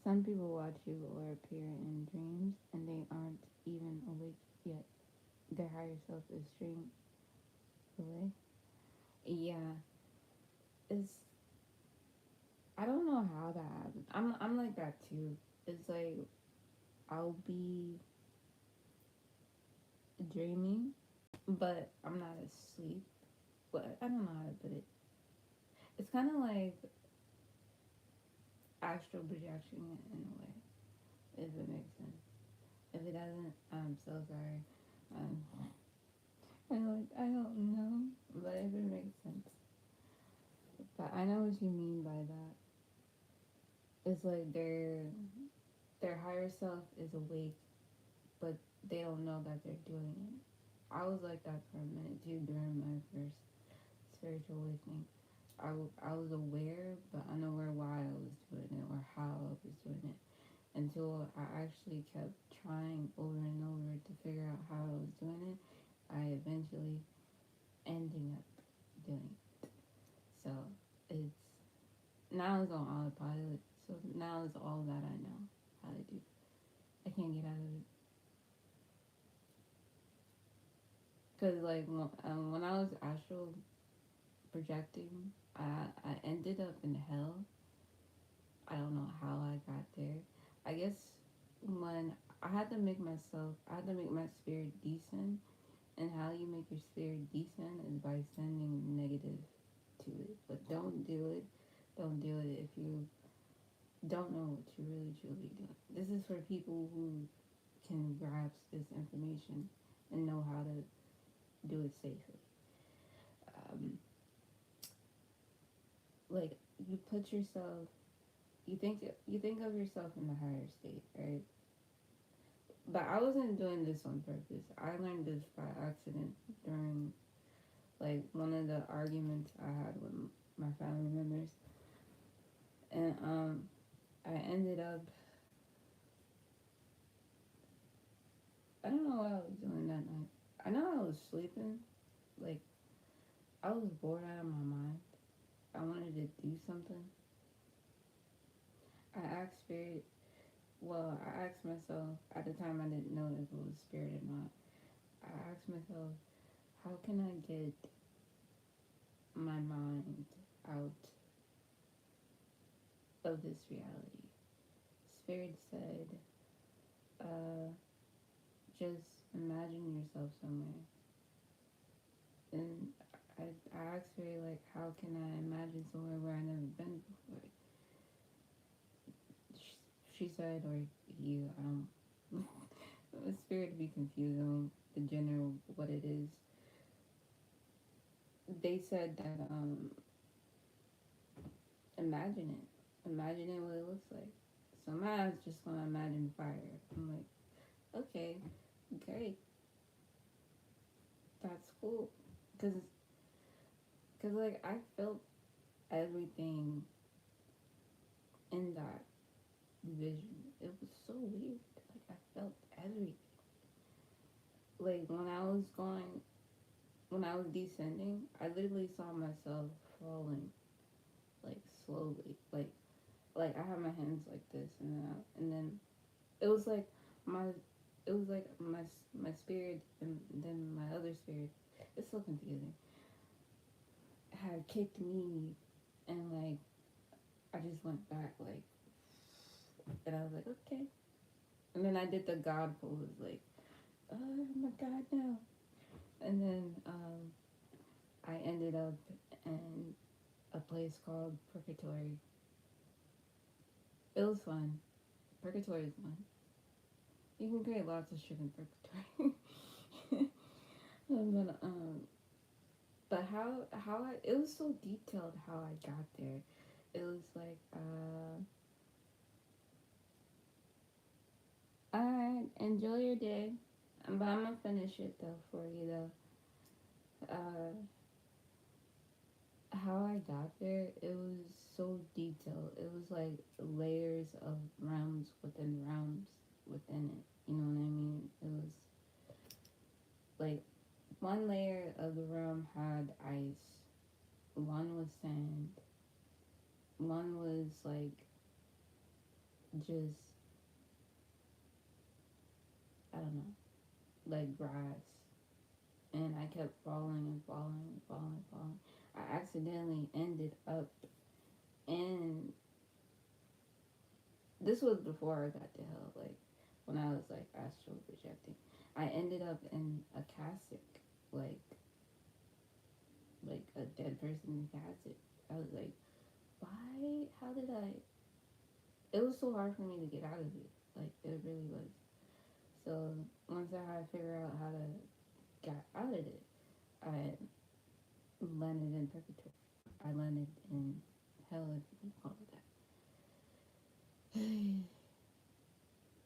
Speaker 1: Some people watch you or appear in dreams and they aren't even awake yet. Their higher self is streamed away. Yeah, it's. I don't know how that happens. I'm like that too. It's like I'll be dreaming, but I'm not asleep. But I don't know how to put it. It's kind of like astral projection in a way, if it makes sense. If it doesn't, I'm so sorry. Um, I don't know, but if it makes sense. But I know what you mean by that. It's like their higher self is awake, but they don't know that they're doing it. I was like that for a minute too during my first spiritual awakening. I was aware, but unaware why I was doing it or how I was doing it until I actually kept trying over and over to figure out how I was doing it. I eventually ending up doing it. So it's now it's on autopilot. So now it's all that I know how to do. I can't get out of it. Cause like when I was astral projecting, I ended up in hell. I don't know how I got there. I guess when I had to make my spirit decent, and how you make your spirit decent is by sending negative to it. But don't do it. Don't do it if you don't know what you're really truly doing. This is for people who can grasp this information and know how to do it safely. Um, like you put yourself, you think of yourself in the higher state, right? But I wasn't doing this on purpose. I learned this by accident during like one of the arguments I had with my family members, and I ended up I don't know what I was doing that night. I know I was sleeping, like I was bored out of my mind. I wanted to do something. I asked spirit. Well, I asked myself at the time. I didn't know if it was spirit or not. I asked myself, how can I get my mind out of this reality? Spirit said, uh, just imagine yourself somewhere. And I asked her, like, how can I imagine somewhere where I've never been before? She said, or you, spirit to be confused on the general what it is. They said that, imagine it. Imagine it what it looks like. So my ass just gonna imagine fire. I'm like, okay, great, that's cool. Cause like I felt everything in that vision. It was so weird. Like I felt everything. Like when I was descending, I literally saw myself falling, like slowly. Like I have my hands like this, and then it was like my, it was like my spirit and then my other spirit. It's so confusing. Had kicked me, and like I just went back, like, and I was like, okay. And then I did the God pose, like, oh my God, no. And then I ended up in a place called Purgatory. It was fun. Purgatory is fun. You can create lots of shit in Purgatory. but it was so detailed how I got there. It was like alright, enjoy your day. But I'm gonna finish it though for you though. How I got there, it was so detailed. It was like layers of realms within it. You know what I mean? It was like one layer of the realm had ice, one was sand, one was like just, I don't know, like grass. And I kept falling and falling and falling and falling. I accidentally ended up in, this was before I got to hell, like when I was like astral projecting. I ended up in a cassock, like a dead person in a cassock. I was like, why? How did I? It was so hard for me to get out of it. Like it really was. So once I had to figure out how to get out of it, I landed in purgatory. I landed in hell, if you can call it that.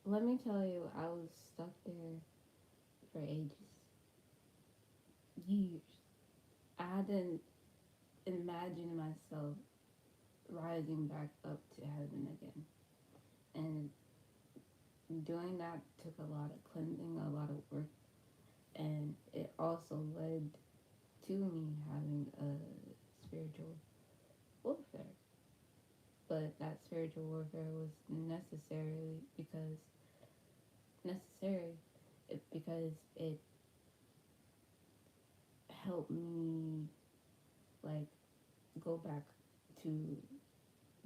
Speaker 1: Let me tell you, I was stuck there for ages, years. I had to imagine myself rising back up to heaven again. And doing that took a lot of cleansing, a lot of work, and it also led to me having a spiritual warfare. But that spiritual warfare was necessary because it helped me like go back to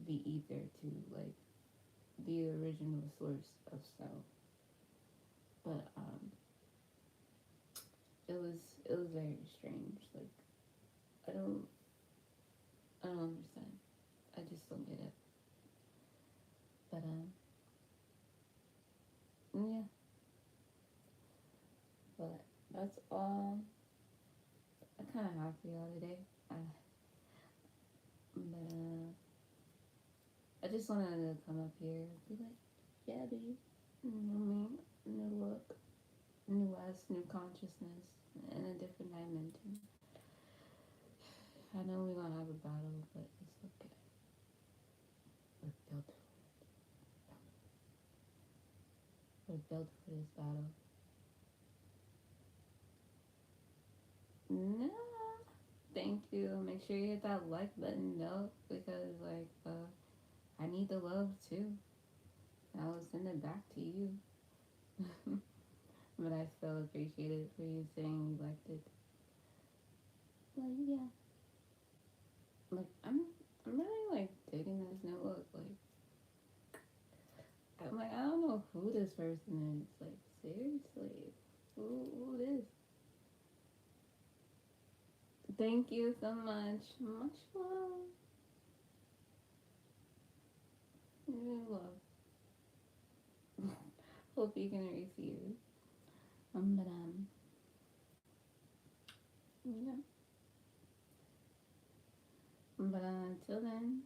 Speaker 1: the ether, to like the original source of self. But it was very strange. Like I don't I don't understand. I just don't get it. But yeah. But that's all I kind of have for y'all today. But I just wanted to come up here and be like, yeah, dude, you know me, new look, new us, new consciousness, in a different dimension. I know we're gonna have a battle, but it's okay. We're built. We're built for this battle. No, thank you. Make sure you hit that like button though, because I need the love too. I will send it back to you. But I still appreciate it for you saying you liked it. Like yeah, like I'm really like digging this new look. Like I'm like I don't know who this person is. Like seriously, who this? Thank you so much. Much love. New love. Hope you can receive it. But yeah. But until then,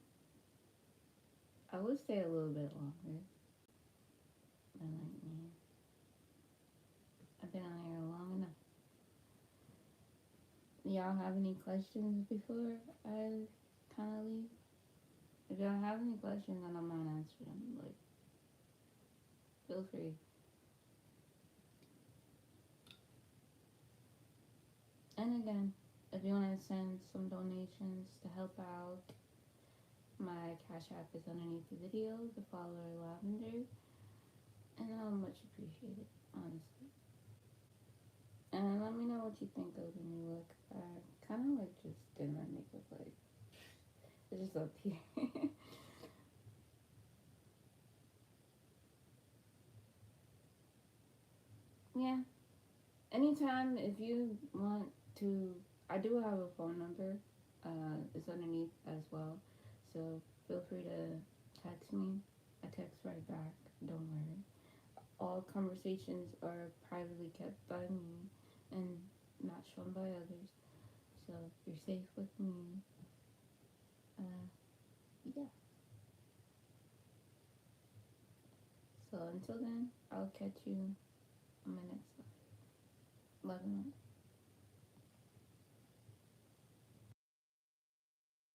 Speaker 1: I would stay a little bit longer. But like, yeah, I've been on here long enough. Y'all have any questions before I kind of leave? If y'all have any questions, I don't mind answering them. Like, feel free. And again, if you want to send some donations to help out, my Cash App is underneath the video, the follower Lavender, and I'll much appreciate it, honestly. And let me know what you think of the new look. I kind of like just did my makeup, like, it's just up here. Yeah. Anytime if you want to, I do have a phone number. It's underneath as well. So feel free to text me. I text right back. Don't worry. All conversations are privately kept by me and not shown by others. So you're safe with me. Uh, yeah. So until then, I'll catch you on my next live. Love and light.